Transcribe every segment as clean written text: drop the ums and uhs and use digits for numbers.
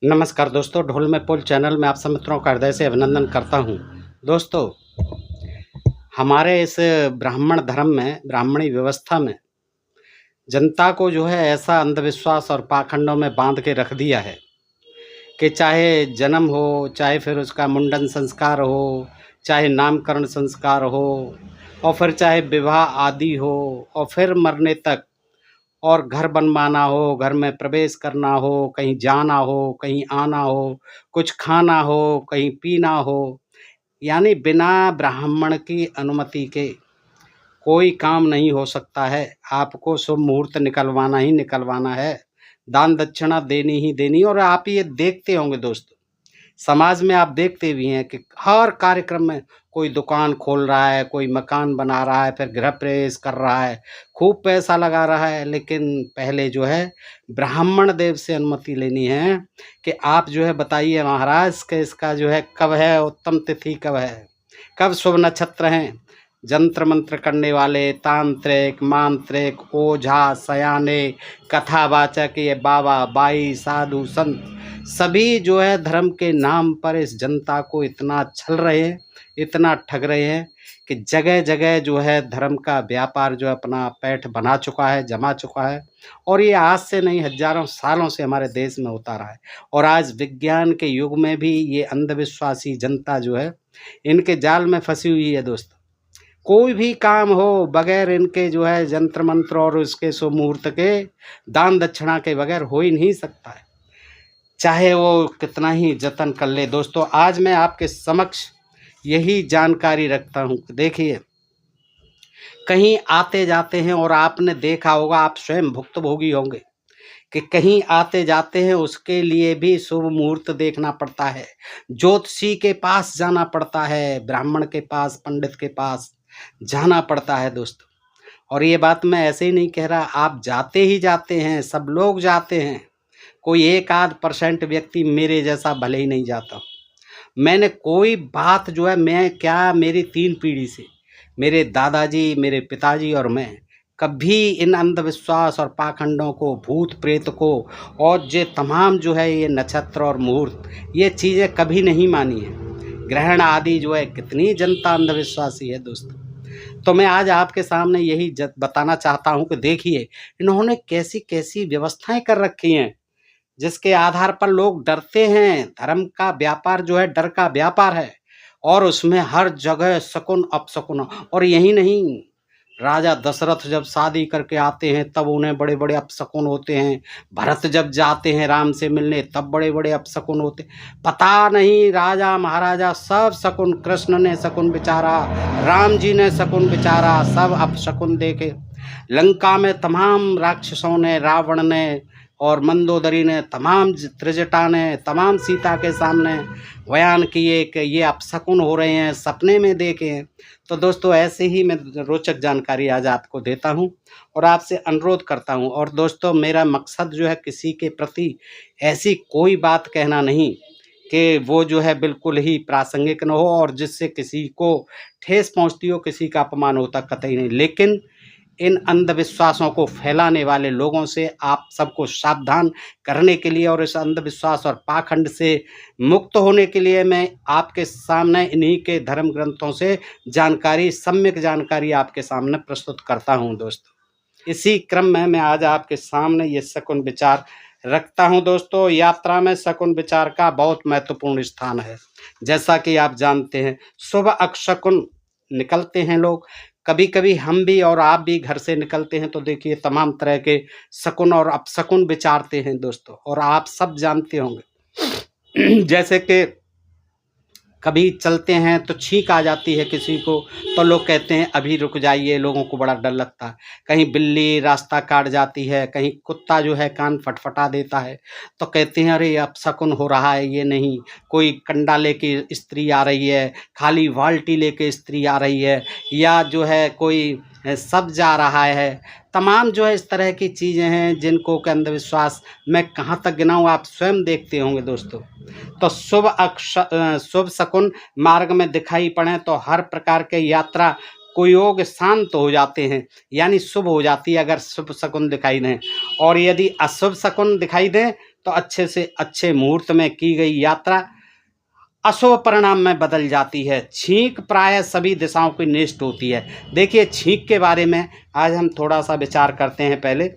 नमस्कार दोस्तों, ढोल में पोल चैनल में आप सब मित्रों का हृदय से अभिनंदन करता हूँ। दोस्तों, हमारे इस ब्राह्मण धर्म में, ब्राह्मणी व्यवस्था में जनता को जो है ऐसा अंधविश्वास और पाखंडों में बांध के रख दिया है कि चाहे जन्म हो, चाहे फिर उसका मुंडन संस्कार हो, चाहे नामकरण संस्कार हो और फिर चाहे विवाह आदि हो और फिर मरने तक, और घर बनवाना हो, घर में प्रवेश करना हो, कहीं जाना हो, कहीं आना हो, कुछ खाना हो, कहीं पीना हो, यानी बिना ब्राह्मण की अनुमति के कोई काम नहीं हो सकता है। आपको शुभ मुहूर्त निकलवाना ही निकलवाना है, दान दक्षिणा देनी ही देनी। और आप ये देखते होंगे दोस्तों, समाज में आप देखते भी हैं कि हर कार्यक्रम में कोई दुकान खोल रहा है, कोई मकान बना रहा है, फिर गृह प्रवेश कर रहा है, खूब पैसा लगा रहा है। लेकिन पहले जो है ब्राह्मण देव से अनुमति लेनी है कि आप जो है बताइए महाराज कि इसका जो है कब है उत्तम तिथि, कब है, कब शुभ नक्षत्र हैं। जंत्र मंत्र करने वाले तांत्रिक, मांत्रिक, ओझा, सयाने, कथावाचक, ये बाबा बाई, साधु संत सभी जो है धर्म के नाम पर इस जनता को इतना छल रहे हैं, इतना ठग रहे हैं कि जगह जगह जो है धर्म का व्यापार जो है अपना पैठ बना चुका है, जमा चुका है। और ये आज से नहीं, हजारों सालों से हमारे देश में होता रहा है। और आज विज्ञान के युग में भी ये अंधविश्वासी जनता जो है इनके जाल में फंसी हुई है दोस्तों। कोई भी काम हो बगैर इनके जो है जंत्र मंत्र और उसके शुभ मुहूर्त के, दान दक्षिणा के बगैर हो ही नहीं सकता है, चाहे वो कितना ही जतन कर ले। दोस्तों, आज मैं आपके समक्ष यही जानकारी रखता हूँ। देखिए, कहीं आते जाते हैं और आपने देखा होगा, आप स्वयं भुक्तभोगी होंगे कि कहीं आते जाते हैं उसके लिए भी शुभ मुहूर्त देखना पड़ता है, ज्योतिषी के पास जाना पड़ता है, ब्राह्मण के पास, पंडित के पास जाना पड़ता है दोस्तों। और ये बात मैं ऐसे ही नहीं कह रहा, आप जाते ही जाते हैं, सब लोग जाते हैं, कोई एक आध % व्यक्ति मेरे जैसा भले ही नहीं जाता। मैंने कोई बात जो है, मैं क्या, मेरी 3 पीढ़ी से मेरे दादाजी, मेरे पिताजी और मैं कभी इन अंधविश्वास और पाखंडों को, भूत प्रेत को और ये तमाम जो है ये नक्षत्र और मुहूर्त, ये चीज़ें कभी नहीं मानी है। ग्रहण आदि जो है, कितनी जनता अंधविश्वासी है दोस्तों। तो मैं आज आपके सामने यही बताना चाहता हूँ कि देखिए इन्होंने कैसी कैसी व्यवस्थाएं कर रखी हैं जिसके आधार पर लोग डरते हैं। धर्म का व्यापार जो है डर का व्यापार है, और उसमें हर जगह शकुन अपशकुन। और यही नहीं, राजा दशरथ जब शादी करके आते हैं तब उन्हें बड़े बड़े अपशकुन होते हैं, भरत जब जाते हैं राम से मिलने तब बड़े बड़े अपशकुन होते। पता नहीं, राजा महाराजा सब शकुन, कृष्ण ने शकुन बिचारा, राम जी ने शकुन बिचारा, सब अपशकुन देखे। लंका में तमाम राक्षसों ने, रावण ने और मंदोदरी ने, तमाम त्रिजटा ने, तमाम सीता के सामने बयान किए कि ये अपशकुन हो रहे हैं, सपने में देखे हैं। तो दोस्तों, ऐसे ही मैं रोचक जानकारी आज आपको देता हूं और आपसे अनुरोध करता हूं। और दोस्तों, मेरा मकसद जो है किसी के प्रति ऐसी कोई बात कहना नहीं कि वो जो है बिल्कुल ही प्रासंगिक न हो और जिससे किसी को ठेस पहुंचती हो, किसी का अपमान होता, कतई नहीं। लेकिन इन अंधविश्वासों को फैलाने वाले लोगों से आप सबको सावधान करने के लिए और इस अंधविश्वास और पाखंड से मुक्त होने के लिए मैं आपके सामने इन्हीं के धर्म ग्रंथों से जानकारी, सम्यक जानकारी आपके सामने प्रस्तुत करता हूं दोस्तों। इसी क्रम में मैं आज आपके सामने ये शकुन विचार रखता हूं दोस्तों। यात्रा में शकुन विचार का बहुत महत्वपूर्ण स्थान है। जैसा कि आप जानते हैं, शुभ अक्षकुन निकलते हैं लोग, कभी कभी हम भी और आप भी घर से निकलते हैं तो देखिए तमाम तरह के शकुन और अपशकुन विचारते हैं दोस्तों। और आप सब जानते होंगे जैसे कि कभी चलते हैं तो छींक आ जाती है किसी को, तो लोग कहते हैं अभी रुक जाइए, लोगों को बड़ा डर लगता है। कहीं बिल्ली रास्ता काट जाती है, कहीं कुत्ता जो है कान फटफटा देता है, तो कहते हैं अरे अपशकुन हो रहा है, ये नहीं, कोई कंडा लेके स्त्री आ रही है, खाली बाल्टी लेके स्त्री आ रही है, या जो है कोई सब जा रहा है। तमाम जो है इस तरह की चीज़ें हैं जिनको के अंधविश्वास मैं कहाँ तक गिनाऊँ, आप स्वयं देखते होंगे दोस्तों। तो शुभ शकुन मार्ग में दिखाई पड़े तो हर प्रकार के यात्रा कुयोग शांत हो जाते हैं, यानी शुभ हो जाती है अगर शुभ शकुन दिखाई दें। और यदि अशुभ शकुन दिखाई दें तो अच्छे से अच्छे मुहूर्त में की गई यात्रा अशुभ परिणाम में बदल जाती है। छींक प्रायः सभी दिशाओं की निष्ठ होती है। देखिए छींक के बारे में आज हम थोड़ा सा विचार करते हैं। पहले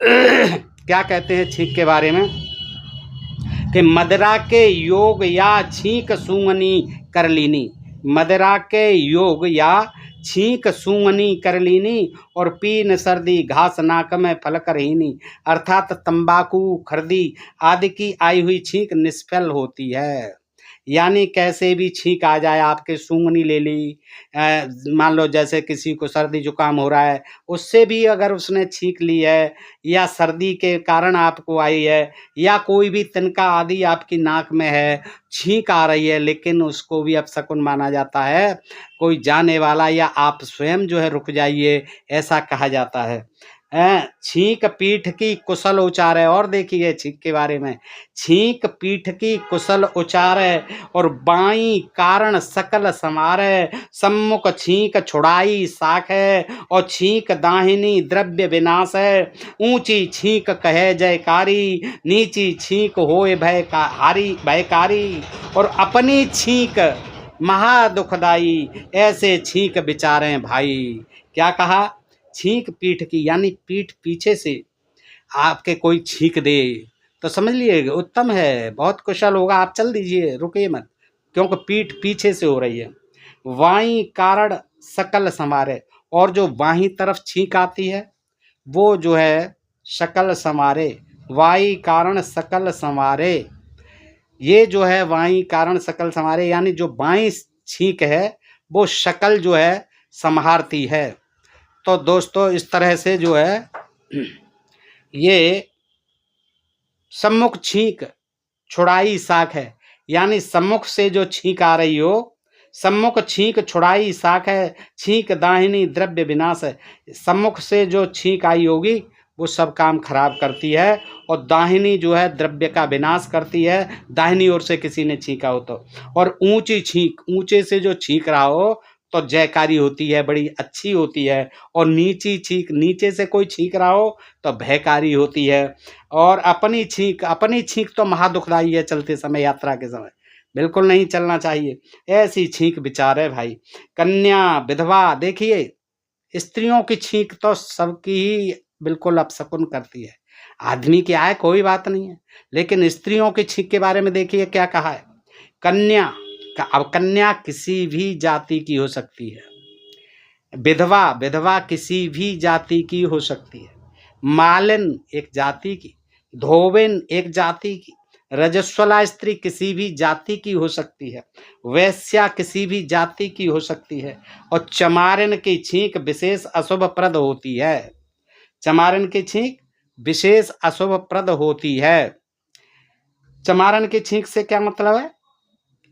क्या कहते हैं छींक के बारे में कि मदिरा के योग या छींक सूंघनी कर लीनी, मदिरा के योग या छींक सूंघनी कर लीनी और पीन सर्दी घास नाक में फल करहीनी, अर्थात तंबाकू खर्दी आदि की आई हुई छींक निष्फल होती है। यानी कैसे भी छींक आ जाए, आपके सूंघनी ले ली, मान लो जैसे किसी को सर्दी जुकाम हो रहा है, उससे भी अगर उसने छींक ली है, या सर्दी के कारण आपको आई है, या कोई भी तिनका आदि आपकी नाक में है, छींक आ रही है, लेकिन उसको भी अपशकुन माना जाता है, कोई जाने वाला, या आप स्वयं जो है रुक जाइए, ऐसा कहा जाता है। छींक पीठ की कुशल उचारे, और देखिए छींक के बारे में, छींक पीठ की कुशल उचारे और बाई कारण सकल समारे, सम्मुख छींक छुड़ाई साख है और छींक दाहिनी द्रव्य विनाश है, ऊंची छींक कहे जयकारी, नीची छींक होए भयकारी, और अपनी छींक महा दुखदाई, ऐसे छींक विचारें भाई। क्या कहा? छींक पीठ की, यानी पीठ पीछे से आपके कोई छींक दे तो समझ लिए उत्तम है, बहुत कुशल होगा, आप चल दीजिए, रुकिए मत, क्योंकि पीठ पीछे से हो रही है। वाई कारण सकल समारे, और जो वाही तरफ छींक आती है वो जो है शकल समारे, वाई कारण सकल समारे, ये जो है वाई कारण सकल समारे, यानी जो बाई छींक है वो शकल जो है संहारती है। तो दोस्तों इस तरह से जो है ये सम्मुख छींक छुड़ाई साख है, यानी सम्मुख से जो छींक आ रही हो, सम्मुख छींक छुड़ाई साख है, छींक दाहिनी द्रव्य विनाश है, सम्मुख से जो छींक आई होगी वो सब काम खराब करती है, और दाहिनी जो है द्रव्य का विनाश करती है, दाहिनी ओर से किसी ने छींका हो तो। और ऊंची छींक, ऊंचे से जो छींक रहा हो तो जयकारी होती है, बड़ी अच्छी होती है, और नीची छींक, नीचे से कोई छींक रहा हो तो भयकारी होती है। और अपनी छींक तो महादुखदाई है, चलते समय, यात्रा के समय बिल्कुल नहीं चलना चाहिए, ऐसी छींक विचार है भाई। कन्या विधवा, देखिए स्त्रियों की छींक तो सबकी ही बिल्कुल अपशकुन करती है, आदमी की आए कोई बात नहीं है, लेकिन स्त्रियों की छींक के बारे में देखिए क्या कहा है। कन्या, अब कन्या किसी भी जाति की हो सकती है, विधवा किसी भी जाति की हो सकती है, मालिन एक जाति की, धोबिन एक जाति की, रजस्वला स्त्री किसी भी जाति की हो सकती है, वैश्या किसी भी जाति की हो सकती है, और चमारिन की छींक विशेष अशुभप्रद होती है। चमारिन की छींक विशेष अशुभप्रद होती है। चमारिन की छींक से क्या मतलब है?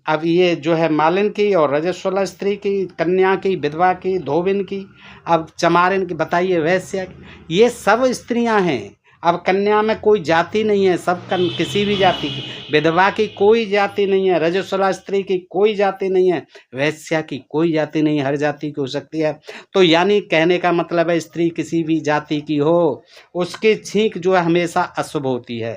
अब ये जो है मालिन की और रजस्वला स्त्री की, कन्या की, विधवा की, धोबिन की, अब चमारिन की, बताइए वैश्या की, ये सब स्त्रियां हैं। अब कन्या में कोई जाति नहीं है, सब किसी भी जाति की, विधवा की कोई जाति नहीं है, रजस्वला स्त्री की कोई जाति नहीं है, वैश्या की कोई जाति नहीं, हर जाति की हो सकती है। तो यानी कहने का मतलब है स्त्री किसी भी जाति की हो, उसकी छींक जो है हमेशा अशुभ होती है,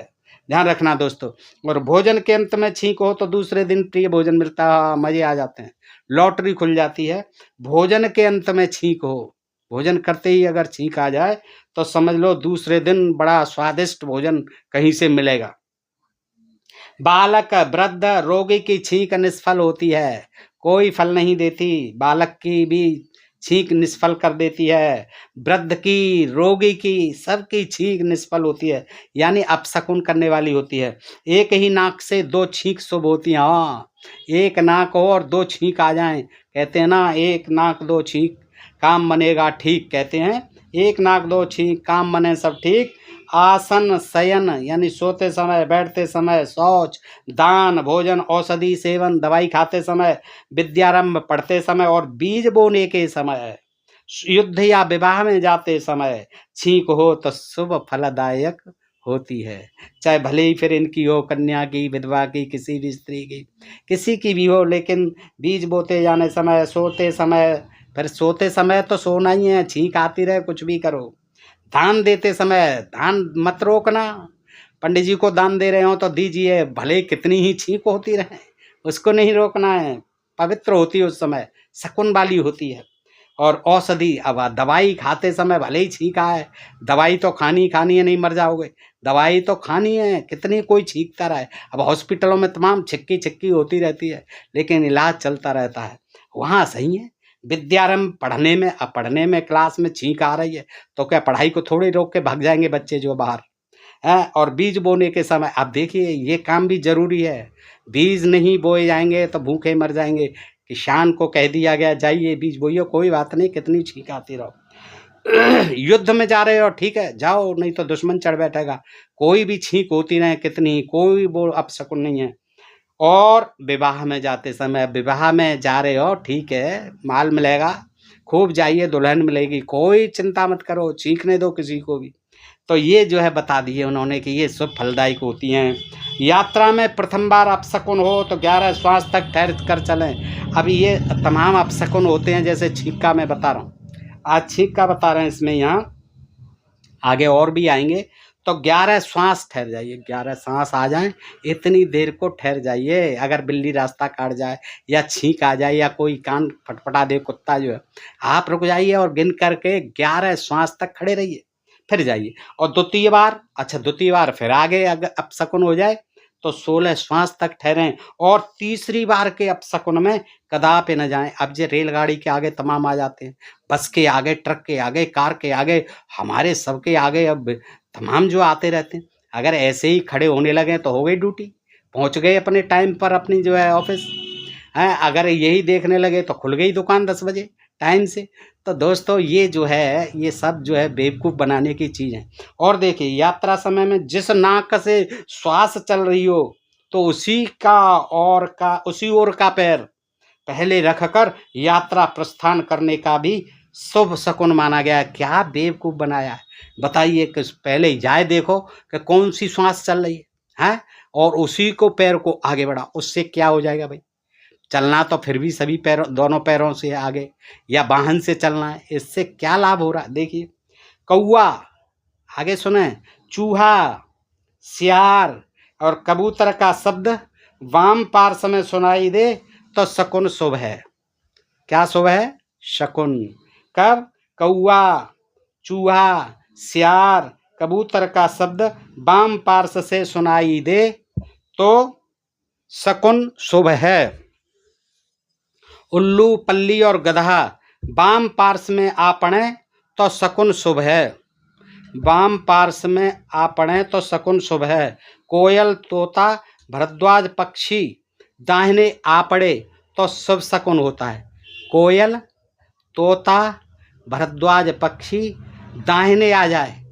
ध्यान रखना दोस्तों। और भोजन के अंत में छींक हो तो दूसरे दिन प्रिय भोजन मिलता है, मजे आ जाते हैं, लॉटरी खुल जाती है। भोजन के अंत में छींक हो, भोजन करते ही अगर छींक आ जाए तो समझ लो दूसरे दिन बड़ा स्वादिष्ट भोजन कहीं से मिलेगा। बालक, वृद्ध, रोगी की छींक निष्फल होती है, कोई फल नहीं देती, बालक की भी छींक निष्फल कर देती है, वृद्ध की, रोगी की, सबकी छींक निष्फल होती है, यानी अपशकुन करने वाली होती है। एक ही नाक से दो छींक शुभ होती है। हाँ, एक नाक हो और दो छींक आ जाएं, कहते हैं ना, एक नाक दो छींक काम बनेगा ठीक, कहते हैं एक नाक दो छींक काम बने सब ठीक। आसन, शयन यानी सोते समय, बैठते समय, शौच, दान, भोजन, औषधि सेवन, दवाई खाते समय, विद्यारंभ पढ़ते समय, और बीज बोने के समय, युद्ध या विवाह में जाते समय छींक हो तो शुभ फलदायक होती है। चाहे भले ही फिर इनकी हो, कन्या की, विधवा की, किसी भी स्त्री की, किसी की भी हो, लेकिन बीज बोते जाने समय, सोते समय, फिर सोते समय तो सोना ही है, छींक आती रहे कुछ भी करो। धान देते समय धान मत रोकना, पंडित जी को दान दे रहे हो तो दीजिए, भले कितनी ही छींक होती रहे, उसको नहीं रोकना है। पवित्र होती है, उस समय शकुन वाली होती है। और औषधि, अब दवाई खाते समय भले ही छींक आए, दवाई तो खानी खानी है, नहीं मर जाओगे, दवाई तो खानी है, कितनी कोई छींकता रहे। अब हॉस्पिटलों में तमाम छिक्की छिक्की होती रहती है, लेकिन इलाज चलता रहता है। वहाँ सही है। विद्यारंभ पढ़ने में, अब पढ़ने में क्लास में छींक आ रही है तो क्या पढ़ाई को थोड़ी रोक के भाग जाएंगे बच्चे जो बाहर है। और बीज बोने के समय अब देखिए, ये काम भी जरूरी है। बीज नहीं बोए जाएंगे तो भूखे मर जाएंगे। किसान को कह दिया गया जाइए बीज बोइए, कोई बात नहीं, कितनी छींक आती रहो। युद्ध में जा रहे हो ठीक है, जाओ, नहीं तो दुश्मन चढ़ बैठेगा। कोई भी छींक होती रहे कितनी, कोई वो अपशकुन नहीं है। और विवाह में जाते समय, विवाह में जा रहे हो ठीक है, माल मिलेगा, खूब जाइए, दुल्हन मिलेगी, कोई चिंता मत करो, छींकने दो किसी को भी। तो ये जो है बता दिए उन्होंने कि ये शुभ फलदायक होती हैं। यात्रा में प्रथम बार अपशकुन हो तो 11 श्वास तक ठहर कर चलें। अब ये तमाम अपशकुन होते हैं, जैसे छींक का मैं बता रहा हूँ, आज छींक का बता रहे हैं, इसमें यहाँ आगे और भी आएंगे। तो 11 श्वास ठहर जाइए, 11 सांस आ जाए, इतनी देर को ठहर जाइए। अगर बिल्ली रास्ता काट जाए या छींक आ जाए या कोई कान फटफटा दे कुत्ता जो है, आप रुक जाइए और गिन करके 11 श्वास तक खड़े रहिए, फिर जाइए। और द्वितीय बार फिर आगे अगर अपशकुन हो जाए तो 16 श्वास तक ठहरें। और तीसरी बार के अपशकुन में कदापि न जाएं। अब जो रेलगाड़ी के आगे तमाम आ जाते हैं, बस के आगे, ट्रक के आगे, कार के आगे, हमारे सबके आगे अब तमाम जो आते रहते हैं। अगर ऐसे ही खड़े होने लगे तो हो गई ड्यूटी, पहुंच गए अपने टाइम पर अपनी जो है ऑफिस है। अगर यही देखने लगे तो खुल गई दुकान 10 बजे टाइम से। तो दोस्तों ये जो है, ये सब जो है बेवकूफ़ बनाने की चीज़ है। और देखिए, यात्रा समय में जिस नाक से श्वास चल रही हो तो उसी ओर का पैर पहले रखकर यात्रा प्रस्थान करने का भी शुभ शकुन माना गया है। क्या बेवकूफ़ बनाया है, बताइए। कि पहले जाए देखो कि कौन सी श्वास चल रही है, और उसी को पैर को आगे बढ़ा, उससे क्या हो जाएगा भाई। चलना तो फिर भी सभी पैरों, दोनों पैरों से आगे, या वाहन से चलना है, इससे क्या लाभ हो रहा है। देखिए, कौवा, आगे सुने, चूहा, सियार और कबूतर का शब्द वाम पार्श्व में सुनाई दे तो शकुन शुभ है। क्या शुभ है? शकुन। कब? कौवा, चूहा, सियार, कबूतर का शब्द वाम पार्श्व से सुनाई दे तो शकुन शुभ है। उल्लू, पल्ली और गधा वाम पार्श्व में आ पड़े तो शकुन शुभ है। वाम पार्श्व में आ पड़े तो शकुन शुभ है। कोयल, तोता, भरद्वाज पक्षी दाहिने आ पड़े तो शुभ शकुन होता है। कोयल, तोता, भरद्वाज पक्षी दाहिने आ जाए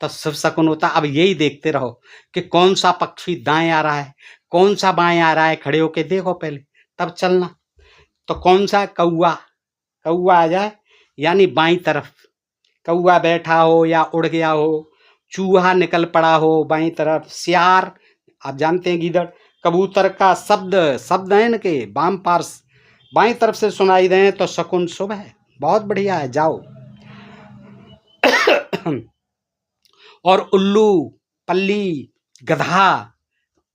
तो शुभ शकुन होता। अब यही देखते रहो कि कौन सा पक्षी दाएं आ रहा है, कौन सा बाएं आ रहा है, खड़े होके देखो पहले, तब चलना। तो कौन सा? कौआ आ जाए यानी बाईं तरफ, कौआ बैठा हो या उड़ गया हो, चूहा निकल पड़ा हो बाईं तरफ, सियार, आप जानते हैं गीदड़, कबूतर का शब्द है इनके वाम पार्श्व बाईं तरफ से सुनाई दें तो शकुन शुभ है। बहुत बढ़िया है, जाओ। और उल्लू, पल्ली, गधा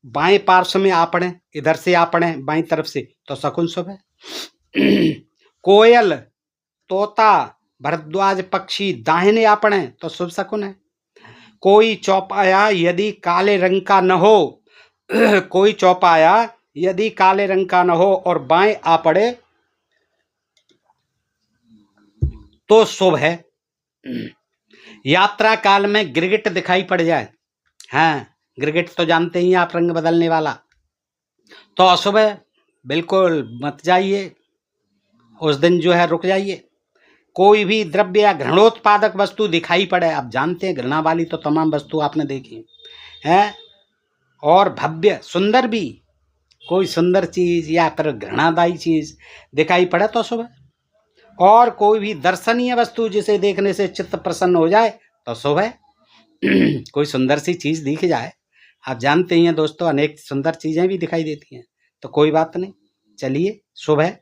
बाएं पार्श्व में आ पड़े, इधर से आ पड़े बाईं तरफ से तो शकुन शुभ है। कोयल, तोता, भरद्वाज पक्षी दाहिने आ पड़े तो शुभ शकुन है। कोई चौपाया यदि काले रंग का न हो कोई चौपाया यदि काले रंग का न हो और बाएं आ पड़े तो शुभ है। यात्रा काल में गिरगिट दिखाई पड़ जाए, हाँ, गिरगिट तो जानते ही आप, रंग बदलने वाला, तो अशुभ है। बिल्कुल मत जाइए, उस दिन जो है रुक जाइए। कोई भी द्रव्य या घृणोत्पादक वस्तु दिखाई पड़े, आप जानते हैं घृणा वाली तो तमाम वस्तु आपने देखी है, और भव्य सुंदर भी कोई सुंदर चीज या फिर घृणादायी चीज दिखाई पड़े तो शुभ है। और कोई भी दर्शनीय वस्तु जिसे देखने से चित्त प्रसन्न हो जाए तो शुभ है। कोई सुंदर सी चीज दिख जाए, आप जानते ही हैं दोस्तों, अनेक सुंदर चीजें भी दिखाई देती हैं, तो कोई बात नहीं, चलिए शुभ है।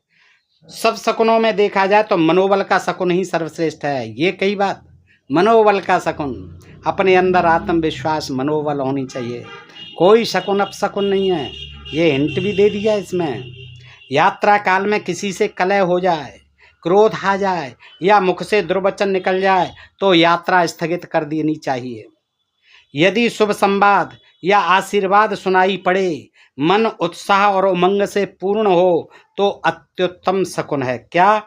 सब शकुनों में देखा जाए तो मनोबल का शकुन ही सर्वश्रेष्ठ है। ये कई बात, मनोबल का शकुन। अपने अंदर आत्मविश्वास मनोबल होनी चाहिए। कोई शकुन अपशकुन नहीं है, ये हिंट भी दे दिया इसमें। यात्रा काल में किसी से कलह हो जाए, क्रोध आ जाए या मुख से दुर्वचन निकल जाए तो यात्रा स्थगित कर देनी चाहिए। यदि शुभ संवाद या आशीर्वाद सुनाई पड़े, मन उत्साह और उमंग से पूर्ण हो तो अत्युत्तम शकुन है। क्या?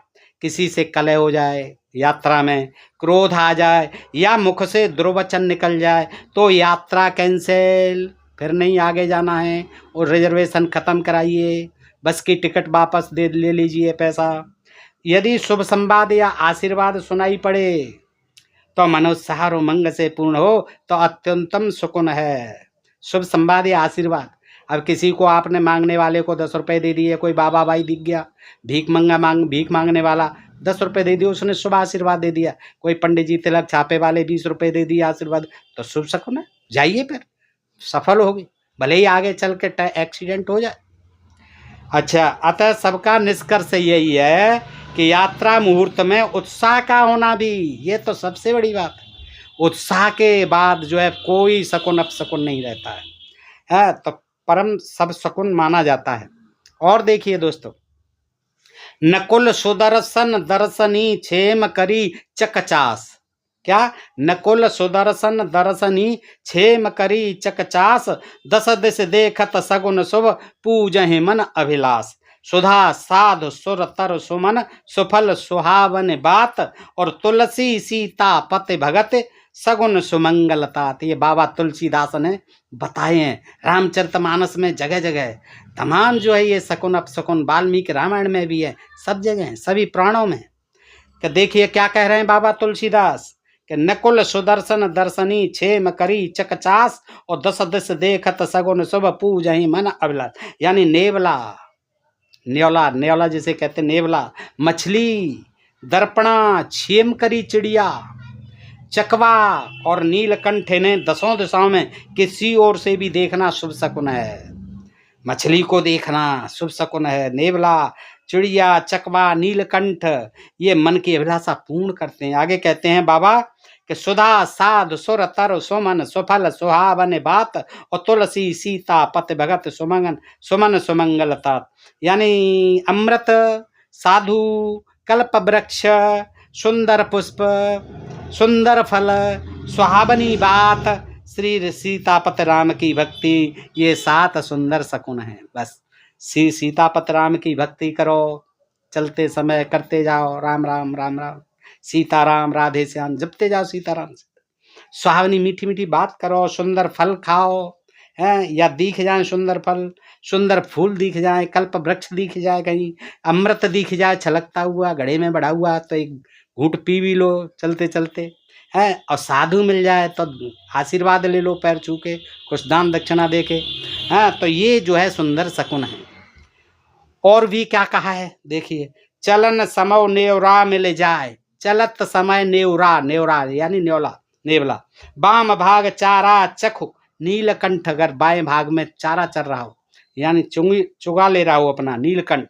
किसी से कलह हो जाए, यात्रा में क्रोध आ जाए या मुख से दुर्वचन निकल जाए तो यात्रा कैंसिल, फिर नहीं आगे जाना है और रिजर्वेशन ख़त्म कराइए, बस की टिकट वापस ले लीजिए पैसा। यदि शुभ संवाद या आशीर्वाद सुनाई पड़े तो मनोत्साह और उमंग से पूर्ण हो तो अत्यंतम सुकुन है। शुभ संवाद या आशीर्वाद, अब किसी को आपने मांगने वाले को 10 रुपये दे दिए, कोई बाबा भाई दिख गया, भीख मांगने वाला 10 रुपये दे दिए, उसने शुभ आशीर्वाद दे दिया। कोई पंडित जी तिलक छापे वाले 20 रुपये दे दिए आशीर्वाद, तो शुभ शकुन है, जाइए फिर सफल होगी, भले ही आगे चल के एक्सीडेंट हो जाए। अच्छा, अतः सबका निष्कर्ष यही है कि यात्रा मुहूर्त में उत्साह का होना भी, ये तो सबसे बड़ी बात है। उत्साह के बाद जो है कोई शकुन अपशकुन नहीं रहता है, तो परम सब शकुन माना जाता है। और देखिए दोस्तों, नकुल सुदर्शन दर्शनी क्षेम करी चकचास। क्या? नकुल सुदर्शन दर्शनी क्षेम करी चकचास, 10 दिश देखत सगुन शुभ पूजहि मन अभिलाष। सुधा साध सुर तर सुमन सुफल सुहावन बात, और तुलसी सीता पति भगत सगुन सुमंगलतात। ये बाबा तुलसीदास ने बताए हैं रामचरितमानस में, जगह जगह तमाम जो है ये शकुन अपशकुन, वाल्मीकि रामायण में भी है, सब जगह है, सभी प्राणों में। कि देखिए क्या कह रहे हैं बाबा तुलसीदास कि नकुल सुदर्शन दर्शनी क्षेम करी चकचास, और 10 दिश देखत सगुन शुभ पूजहि मन अभिलाष। यानी नेवला, न्योला जिसे कहते नेवला, मछली, दर्पणा, क्षेम करी चिड़िया, चकवा और नीलकंठ ने 10 दिशाओं में किसी ओर से भी देखना शुभ शकुन है। मछली को देखना शुभ शकुन है, नेवला, चिड़िया, चकवा, नीलकंठ, ये मन की अभिलाषा पूर्ण करते हैं। आगे कहते हैं बाबा कि सुधा साध सुर तर सुमन सुफल सुहावन बात, और तुलसी सीता पति भगत सुमन सुमंगलता। यानी अमृत, साधु, कल्प वृक्ष, सुंदर पुष्प, सुंदर फल, सुहावनी बात, श्री सीतापति राम की भक्ति, ये 7 सुंदर शकुन हैं। बस श्री सीतापति राम की भक्ति करो, चलते समय करते जाओ राम राम राम राम, सीताराम राधे श्याम जपते जाओ, सीताराम। सुहावनी मीठी मीठी बात करो, सुंदर फल खाओ, हैं, या दिख जाए सुंदर फल, सुंदर फूल दिख जाए, कल्प वृक्ष दिख जाए, कहीं अमृत दिख जाए छलकता हुआ, घड़े में बढ़ा हुआ, तो एक घूंट पी भी लो चलते चलते, है, और साधु मिल जाए तो आशीर्वाद ले लो पैर छू के, कुछ दान दक्षिणा दे के, हाँ, तो ये जो है सुंदर शकुन है। और भी क्या कहा है देखिए, चलन समो नेवरा मिल जाए, चलत समय नेवरा, नेवरा यानी नेवला, बाम भाग चारा चखु नीलकंठ, अगर बाएं भाग में चारा चल रहा हो यानी चुगा ले रहा हो अपना नीलकंठ,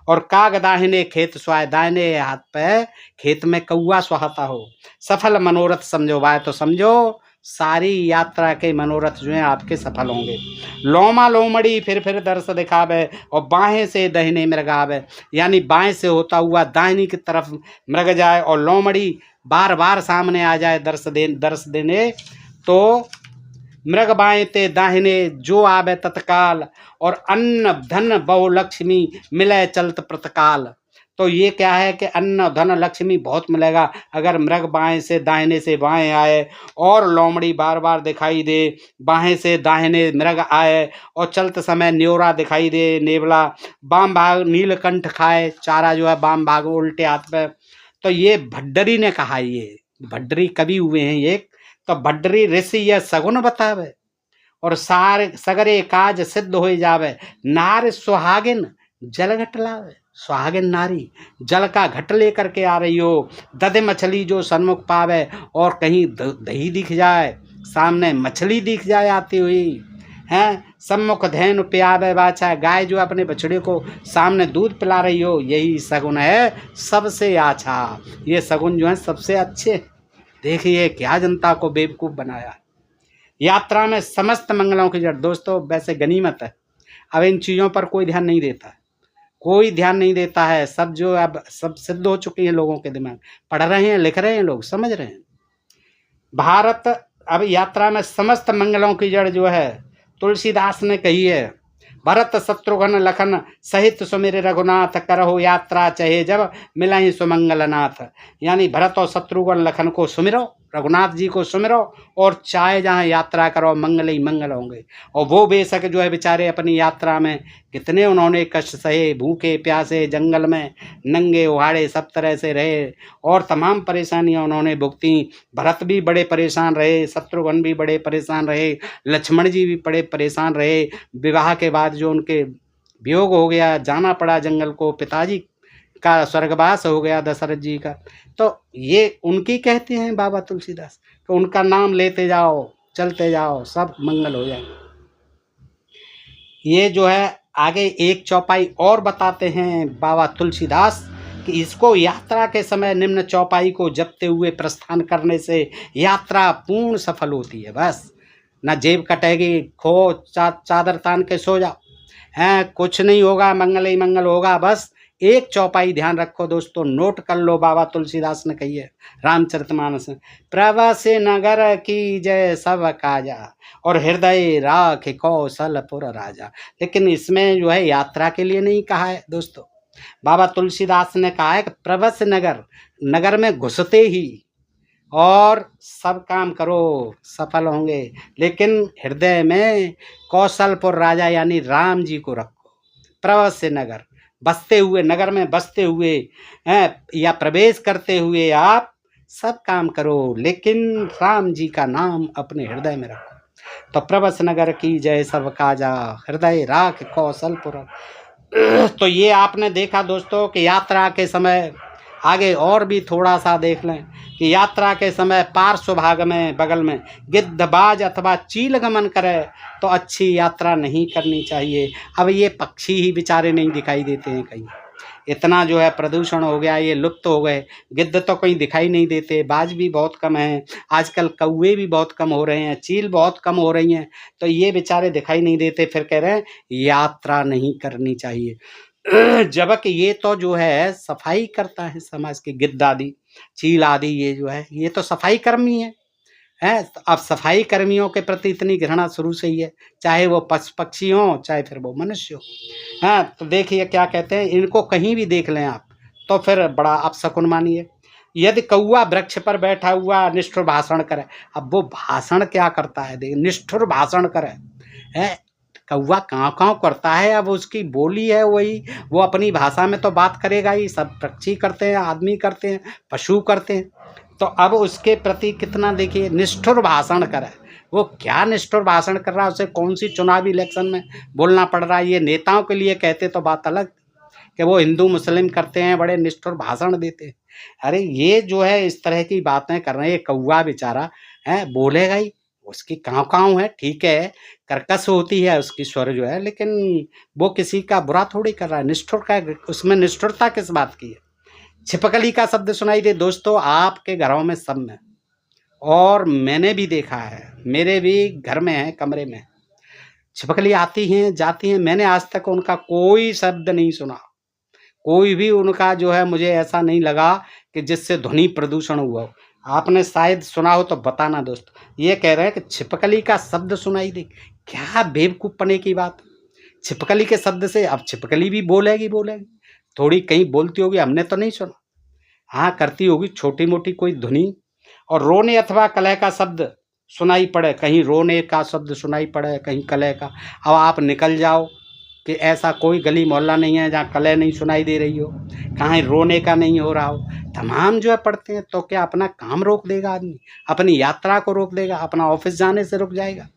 और काग दाहिने खेत सुहाए, दाहिने हाथ पे खेत में कौआ सुहाता हो, सफल मनोरथ समझो बाय, तो समझो सारी यात्रा के मनोरथ जो हैं आपके सफल होंगे। लोमा लोमड़ी फिर दर्श दिखावे, और बाहें से दाहिने मृग आवे, यानी बाएं से होता हुआ दाहिनी की तरफ मृग जाए, और लोमड़ी बार बार सामने आ जाए दर्श देने, तो मृग बाएं ते दाहिने जो आवे तत्काल, और अन्न धन बहु लक्ष्मी मिले चलत प्रतकाल। तो ये क्या है कि अन्न धन लक्ष्मी बहुत मिलेगा अगर मृग बाएं से दाहिने से बाएं आए, और लोमड़ी बार बार दिखाई दे, बाएं से दाहिने मृग आए, और चलते समय न्योरा दिखाई दे, नेवला, बाम भाग नीलकंठ खाए, चारा जो है बाम भाग उल्टे हाथ पे। तो ये भड्डरी ने कहा, ये भड्डरी कवि हुए हैं एक, तो भड्डरी ऋषि यह सगुन बतावे, और सारे सगरे काज सिद्ध हो जावे, नार सुहागिन जल घट लावे। सुहागिन नारी जल का घट लेकर के आ रही हो, दधे मछली जो सन्मुख पावे, और कहीं दही दिख जाए, सामने मछली दिख जाए आती हुई, हैं, सम्मुख धेनु पियावे बाछा, गाय जो अपने बछड़े को सामने दूध पिला रही हो, यही सगुन है सबसे अच्छा। ये सगुन जो है सबसे अच्छे, देखिए क्या जनता को बेवकूफ़ बनाया। यात्रा में समस्त मंगलों की जड़। दोस्तों वैसे गनीमत है, अब इन चीज़ों पर कोई ध्यान नहीं देता, कोई ध्यान नहीं देता है। सब जो अब सब सिद्ध हो चुकी है लोगों के दिमाग, पढ़ रहे हैं, लिख रहे हैं, लोग समझ रहे हैं। भारत अब यात्रा में समस्त मंगलों की जड़ जो है तुलसीदास ने कही है। भरत शत्रुघ्न लखन सहित सुमिर रघुनाथ, करहो यात्रा चहे जब मिलहि सुमंगलनाथ। यानी भरत और शत्रुघ्न लखन को सुमिरो, रघुनाथ जी को सुमिरो, और चाहे जहाँ यात्रा करो मंगल ही मंगल होंगे। और वो बेशक जो है बेचारे अपनी यात्रा में कितने उन्होंने कष्ट सहे, भूखे प्यासे जंगल में नंगे उहाड़े सब तरह से रहे और तमाम परेशानियां उन्होंने भुगती। भरत भी बड़े परेशान रहे, शत्रुघ्न भी बड़े परेशान रहे, लक्ष्मण जी भी बड़े परेशान रहे। विवाह के बाद जो उनके वियोग हो गया, जाना पड़ा जंगल को, पिताजी का स्वर्गवास हो गया दशरथ जी का, तो ये उनकी कहते हैं बाबा तुलसीदास, तो उनका नाम लेते जाओ, चलते जाओ, सब मंगल हो जाए। ये जो है आगे एक चौपाई और बताते हैं बाबा तुलसीदास कि इसको यात्रा के समय निम्न चौपाई को जपते हुए प्रस्थान करने से यात्रा पूर्ण सफल होती है। बस ना जेब कटेगी, खो चादर तान के सो जाओ, हैं कुछ नहीं होगा, मंगल ही मंगल होगा। बस एक चौपाई ध्यान रखो दोस्तों, नोट कर लो, बाबा तुलसीदास ने कही है रामचरितमानस में, प्रवास नगर की जय सब काजा और हृदय राख कौशलपुर राजा। लेकिन इसमें जो है यात्रा के लिए नहीं कहा है दोस्तों, बाबा तुलसीदास ने कहा है कि प्रवास नगर में घुसते ही और सब काम करो सफल होंगे, लेकिन हृदय में कौशलपुर राजा यानी राम जी को रखो। प्रवास नगर बसते हुए, नगर में बसते हुए या प्रवेश करते हुए आप सब काम करो, लेकिन राम जी का नाम अपने हृदय में रखो। तो प्रवास नगर की जय सब काजा, हृदय राख कौशलपुर। तो ये आपने देखा दोस्तों कि यात्रा के समय, आगे और भी थोड़ा सा देख लें कि यात्रा के समय पार्श्व भाग में बगल में गिद्धबाज अथवा चील गमन करे तो अच्छी यात्रा नहीं करनी चाहिए। अब ये पक्षी ही बेचारे नहीं दिखाई देते हैं कहीं, इतना जो है प्रदूषण हो गया, ये लुप्त हो गए। गिद्ध तो कहीं दिखाई नहीं देते, बाज भी बहुत कम है, आजकल कौवे भी बहुत कम हो रहे हैं, चील बहुत कम हो रही हैं, तो ये बेचारे दिखाई नहीं देते, फिर कह रहे हैं यात्रा नहीं करनी चाहिए। जबकि ये तो जो है सफाई करता है समाज के, गिद्ध आदि चील आदि ये जो है ये तो सफाई कर्मी है। अब सफाई कर्मियों के प्रति इतनी घृणा शुरू से ही है, चाहे वो पशु पक्षी हों चाहे फिर वो मनुष्य हो। तो देखिए क्या कहते हैं, इनको कहीं भी देख लें आप तो फिर बड़ा अपशकुन मानिए। यदि कौआ वृक्ष पर बैठा हुआ निष्ठुर भाषण करे, अब वो भाषण क्या करता है, देखिए निष्ठुर भाषण करे है, कौआ काँव काँव करता है, अब उसकी बोली है वही, वो अपनी भाषा में तो बात करेगा ही, सब पक्षी करते हैं, आदमी करते हैं, पशु करते हैं, तो अब उसके प्रति कितना देखिए निष्ठुर भाषण करे। वो क्या निष्ठुर भाषण कर रहा है, उसे कौन सी चुनावी इलेक्शन में बोलना पड़ रहा है। ये नेताओं के लिए कहते तो बात अलग कि वो हिंदू मुस्लिम करते हैं, बड़े निष्ठुर भाषण देते हैं। अरे ये जो है इस तरह की बातें कर रहे हैं, ये कौआ बेचारा है बोलेगा ही, उसकी काँव काँव है, ठीक है कर्कश होती है उसकी स्वर जो है, लेकिन वो किसी का बुरा थोड़ी कर रहा है। निष्ठुर का उसमें निष्ठुरता किस बात की है। छिपकली का शब्द सुनाई दे दोस्तों आपके घरों में सब में, और मैंने भी देखा है, मेरे भी घर में है, कमरे में छिपकली आती हैं जाती हैं, मैंने आज तक उनका कोई शब्द नहीं सुना, कोई भी उनका जो है मुझे ऐसा नहीं लगा कि जिससे ध्वनि प्रदूषण हुआ हो। आपने शायद सुना हो तो बताना दोस्तों। ये कह रहे हैं कि छिपकली का शब्द सुनाई दे, क्या बेवकूफ़पने की बात। छिपकली के शब्द से अब छिपकली भी बोलेगी, थोड़ी कहीं बोलती होगी, हमने तो नहीं सुना, हाँ करती होगी छोटी मोटी कोई ध्वनि। और रोने अथवा कलह का शब्द सुनाई पड़े, कहीं रोने का शब्द सुनाई पड़े, कहीं कलह का, अब आप निकल जाओ कि ऐसा कोई गली मोहल्ला नहीं है जहाँ कलह नहीं सुनाई दे रही हो, कहीं रोने का नहीं हो रहा हो, तमाम जो है पढ़ते हैं। तो क्या अपना काम रोक देगा आदमी, अपनी यात्रा को रोक देगा, अपना ऑफिस जाने से रुक जाएगा,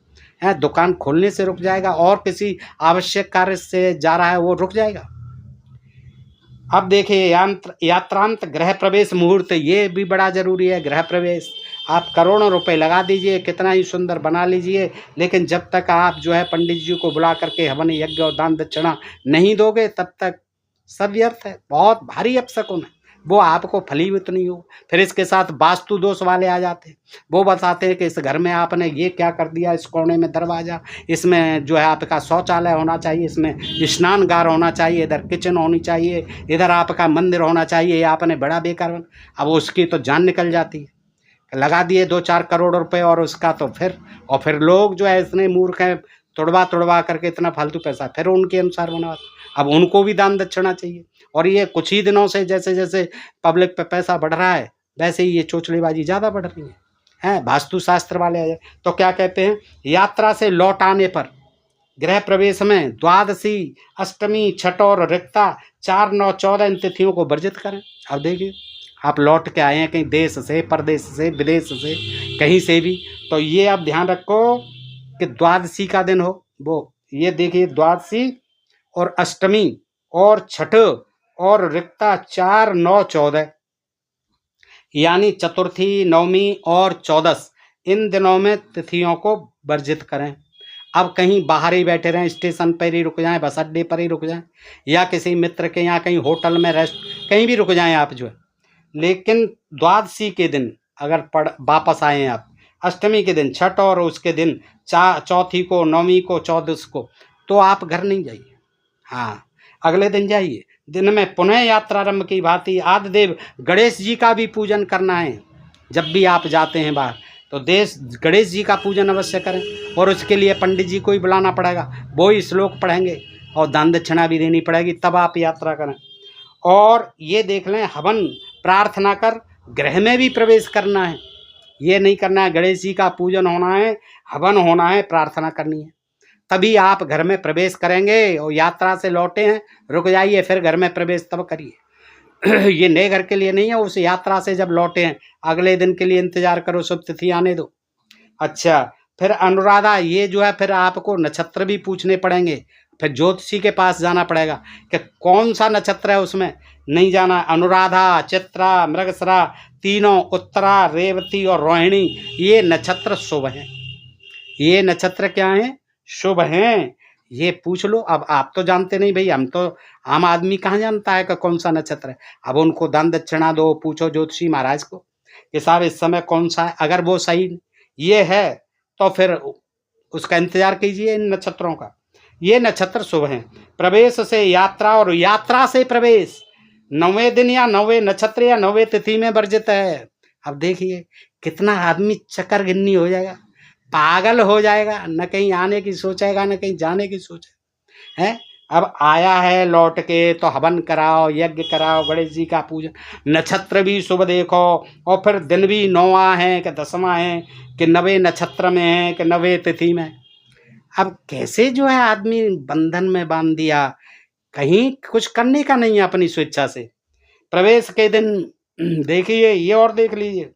है दुकान खोलने से रुक जाएगा, और किसी आवश्यक कार्य से जा रहा है वो रुक जाएगा। अब देखिए यात्रांत गृह प्रवेश मुहूर्त, ये भी बड़ा जरूरी है। गृह प्रवेश आप करोड़ों रुपए लगा दीजिए, कितना ही सुंदर बना लीजिए, लेकिन जब तक आप जो है पंडित जी को बुला करके हवन यज्ञ और दान दक्षिणा नहीं दोगे तब तक सब व्यर्थ है, बहुत भारी अपशकुन है। वो आपको फलीभूत नहीं हो। फिर इसके साथ वास्तु दोष वाले आ जाते हैं, वो बताते हैं कि इस घर में आपने ये क्या कर दिया, इस कोने में दरवाज़ा, इसमें जो है आपका शौचालय होना चाहिए, इसमें स्नानगार होना चाहिए, इधर किचन होनी चाहिए, इधर आपका मंदिर होना चाहिए, आपने बड़ा बेकार बना। अब उसकी तो जान निकल जाती है, लगा दिए 2-4 करोड़ रुपए और उसका तो फिर लोग जो है इतने मूर्ख हैं, तुड़वा करके इतना फालतू पैसा फिर उनके अनुसार बना। अब उनको भी दान दक्षिणा चाहिए। और ये कुछ ही दिनों से जैसे जैसे पब्लिक पे पैसा बढ़ रहा है, वैसे ही ये चोचलेबाजी ज़्यादा बढ़ रही है। वास्तु शास्त्र वाले आए तो क्या कहते हैं, यात्रा से लौट आने पर गृह प्रवेश में द्वादशी, अष्टमी, छठ और रिक्ता 4, 9, 14 इन तिथियों को वर्जित करें। अब देखिए आप लौट के आए हैं कहीं देश से, परदेश से, विदेश से, कहीं से भी, तो ये आप ध्यान रखो कि द्वादशी का दिन हो, वो ये देखिए द्वादशी और अष्टमी और छठ और रिक्ता 4, 9, 14 यानी चतुर्थी, नवमी और चौदस, इन दिनों में तिथियों को वर्जित करें। अब कहीं बाहर ही बैठे रहें, स्टेशन पर ही रुक जाएं, बस अड्डे पर ही रुक जाएं, या किसी मित्र के यहाँ कहीं होटल में रेस्ट कहीं भी रुक जाएं आप जो है, लेकिन द्वादशी के दिन अगर वापस आए आप, अष्टमी के दिन, छठ और उसके दिन चौथी को, नवमी को, चौदस को, तो आप घर नहीं जाइए। हाँ, अगले दिन जाइए। दिन में पुनः यात्रारंभ की भांति आदिदेव गणेश जी का भी पूजन करना है। जब भी आप जाते हैं बाहर तो गणेश जी का पूजन अवश्य करें, और उसके लिए पंडित जी को ही बुलाना पड़ेगा, वो ही श्लोक पढ़ेंगे और दान दक्षिणा भी देनी पड़ेगी, तब आप यात्रा करें। और ये देख लें, हवन प्रार्थना कर गृह में भी प्रवेश करना है। ये नहीं करना है गणेश जी का पूजन होना है, हवन होना है, प्रार्थना करनी है, तभी आप घर में प्रवेश करेंगे। और यात्रा से लौटे हैं, रुक जाइए, फिर घर में प्रवेश तब करिए। ये नए घर के लिए नहीं है, उस यात्रा से जब लौटे हैं अगले दिन के लिए इंतजार करो, शुभ तिथि आने दो। अच्छा, फिर अनुराधा, ये जो है फिर आपको नक्षत्र भी पूछने पड़ेंगे, फिर ज्योतिषी के पास जाना पड़ेगा कि कौन सा नक्षत्र है, उसमें नहीं जाना। अनुराधा, चित्रा, मृगशिरा, तीनों, उत्तरा, रेवती और रोहिणी, ये नक्षत्र शुभ हैं। ये नक्षत्र क्या हैं, शुभ हैं, ये पूछ लो। अब आप तो जानते नहीं भाई, हम तो आम आदमी कहाँ जानता है कि कौन सा नक्षत्र है। अब उनको दान दक्षिणा दो, पूछो ज्योतिषी महाराज को कि साहब इस समय कौन सा है। अगर वो सही ये है तो फिर उसका इंतजार कीजिए इन नक्षत्रों का। ये नक्षत्र शुभ हैं। प्रवेश से यात्रा और यात्रा से प्रवेश 9वें दिन या 9वें नक्षत्र या 9वें तिथि में वर्जित है। अब देखिए कितना आदमी चक्कर गिन्नी हो जाएगा, पागल हो जाएगा, न कहीं आने की सोचेगा न कहीं जाने की सोचेगा है। अब आया है लौट के तो हवन कराओ, यज्ञ कराओ, गणेश जी का पूजन, नक्षत्र भी शुभ देखो, और फिर दिन भी 9वां है कि 10वां है कि 9वें नक्षत्र में है कि 9वें तिथि में। अब कैसे जो है आदमी बंधन में बांध दिया, कहीं कुछ करने का नहीं है अपनी स्वेच्छा से। प्रवेश के दिन देखिए, ये और देख लीजिए,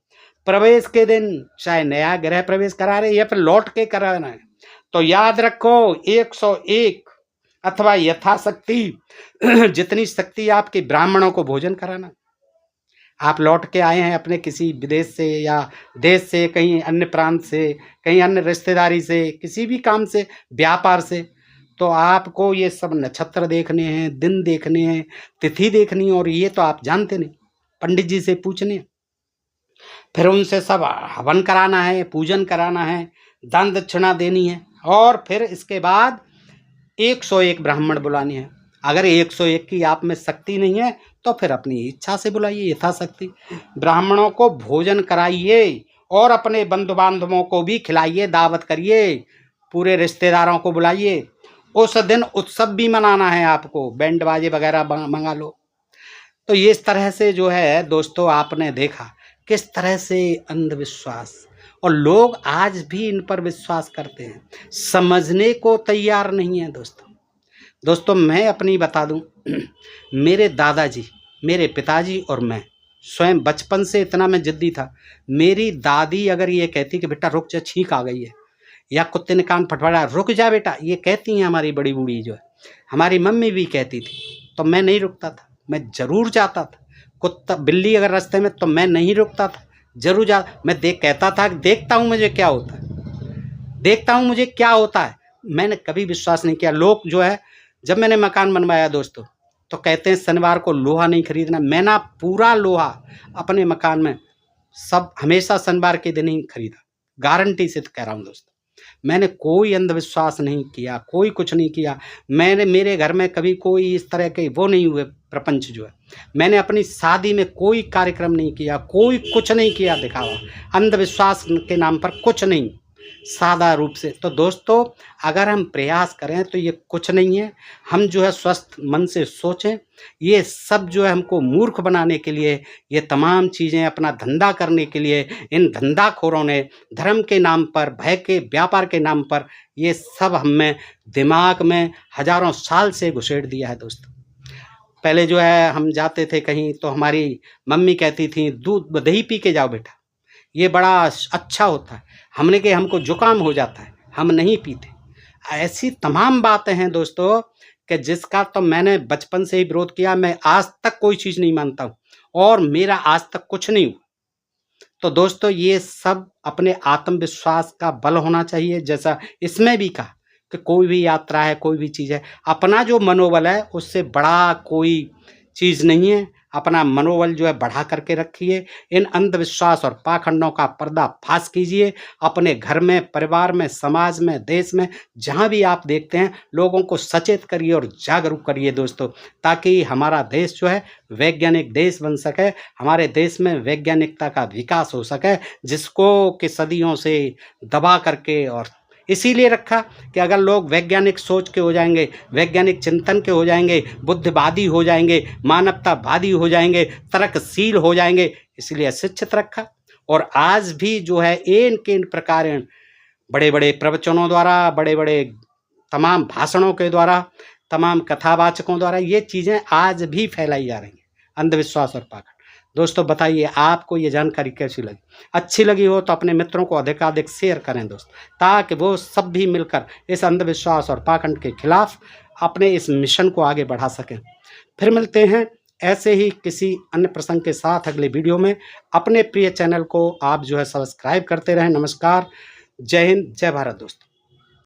प्रवेश के दिन चाहे नया गृह प्रवेश करा रहे या फिर लौट के कराना है, तो याद रखो 101 अथवा यथाशक्ति जितनी शक्ति आपके ब्राह्मणों को भोजन कराना। आप लौट के आए हैं अपने किसी विदेश से या देश से, कहीं अन्य प्रांत से, कहीं अन्य रिश्तेदारी से, किसी भी काम से, व्यापार से, तो आपको ये सब नक्षत्र देखने हैं, दिन देखने हैं, तिथि देखनी है, और ये तो आप जानते नहीं, पंडित जी से पूछने, फिर उनसे सब हवन कराना है, पूजन कराना है, दान दक्षिणा देनी है, और फिर इसके बाद 101 ब्राह्मण बुलाने हैं। अगर 101 की आप में शक्ति नहीं है तो फिर अपनी इच्छा से बुलाइए, यथाशक्ति ब्राह्मणों को भोजन कराइए और अपने बंधु बांधवों को भी खिलाइए, दावत करिए, पूरे रिश्तेदारों को बुलाइए। उस दिन उत्सव भी मनाना है आपको, बैंड बाजे वगैरह मंगा लो। तो ये इस तरह से जो है दोस्तों, आपने देखा किस तरह से अंधविश्वास, और लोग आज भी इन पर विश्वास करते हैं, समझने को तैयार नहीं है। दोस्तों मैं अपनी बता दूं, मेरे दादाजी, मेरे पिताजी और मैं स्वयं बचपन से इतना मैं जिद्दी था। मेरी दादी अगर ये कहती कि बेटा रुक जा, छींक आ गई है, या कुत्ते ने कान फटफड़ा, रुक जा बेटा, ये कहती हैं हमारी बड़ी बूढ़ी जो है, हमारी मम्मी भी कहती थी, तो मैं नहीं रुकता था, मैं ज़रूर जाता था। कुत्ता बिल्ली अगर रास्ते में, तो मैं नहीं रुकता था, जरूर मैं कहता था देखता हूँ मुझे क्या होता है, देखता हूँ मुझे क्या होता है। मैंने कभी विश्वास नहीं किया। लोग जो है, जब मैंने मकान बनवाया दोस्तों, तो कहते हैं शनिवार को लोहा नहीं खरीदना। मैंने पूरा लोहा अपने मकान में सब हमेशा शनिवार के दिन ही खरीदा, गारंटी से कह रहा हूँ दोस्तों। मैंने कोई अंधविश्वास नहीं किया, कोई कुछ नहीं किया। मैंने मेरे घर में कभी कोई इस तरह के वो नहीं हुए प्रपंच जो है। मैंने अपनी शादी में कोई कार्यक्रम नहीं किया, कोई कुछ नहीं किया दिखावा, अंधविश्वास के नाम पर कुछ नहीं, सादा रूप से। तो दोस्तों अगर हम प्रयास करें तो ये कुछ नहीं है। हम जो है स्वस्थ मन से सोचें। ये सब जो है हमको मूर्ख बनाने के लिए, ये तमाम चीज़ें अपना धंधा करने के लिए इन धंधाखोरों ने धर्म के नाम पर, भय के व्यापार के नाम पर ये सब हमें दिमाग में हजारों साल से घुसेड़ दिया है दोस्तों। पहले जो है हम जाते थे कहीं तो हमारी मम्मी कहती थी दूध दही पी के जाओ बेटा, ये बड़ा अच्छा होता है। हमने कहा हमको जुकाम हो जाता है, हम नहीं पीते। ऐसी तमाम बातें हैं दोस्तों कि जिसका तो मैंने बचपन से ही विरोध किया। मैं आज तक कोई चीज़ नहीं मानता हूँ और मेरा आज तक कुछ नहीं हुआ। तो दोस्तों ये सब अपने आत्मविश्वास का बल होना चाहिए। जैसा इसमें भी कहा कि कोई भी यात्रा है, कोई भी चीज़ है, अपना जो मनोबल है उससे बड़ा कोई चीज़ नहीं है। अपना मनोबल जो है बढ़ा करके रखिए। इन अंधविश्वास और पाखंडों का पर्दाफाश कीजिए। अपने घर में, परिवार में, समाज में, देश में, जहाँ भी आप देखते हैं लोगों को सचेत करिए और जागरूक करिए दोस्तों, ताकि हमारा देश जो है वैज्ञानिक देश बन सके, हमारे देश में वैज्ञानिकता का विकास हो सके, जिसको कि सदियों से दबा करके और इसीलिए रखा कि अगर लोग वैज्ञानिक सोच के हो जाएंगे, वैज्ञानिक चिंतन के हो जाएंगे, बुद्धिवादी हो जाएंगे, मानवतावादी हो जाएंगे, तर्कशील हो जाएंगे, इसलिए शिक्षित रखा। और आज भी जो है इन प्रकार बड़े बड़े प्रवचनों द्वारा, बड़े बड़े तमाम भाषणों के द्वारा, तमाम कथावाचकों द्वारा ये चीज़ें आज भी फैलाई जा रही हैं, अंधविश्वास और पाखंड। दोस्तों बताइए आपको ये जानकारी कैसी लगी? अच्छी लगी हो तो अपने मित्रों को अधिकाधिक शेयर करें दोस्त, ताकि वो सब भी मिलकर इस अंधविश्वास और पाखंड के खिलाफ अपने इस मिशन को आगे बढ़ा सकें। फिर मिलते हैं ऐसे ही किसी अन्य प्रसंग के साथ अगले वीडियो में। अपने प्रिय चैनल को आप जो है सब्सक्राइब करते रहें। नमस्कार, जय हिंद, जय भारत दोस्तों।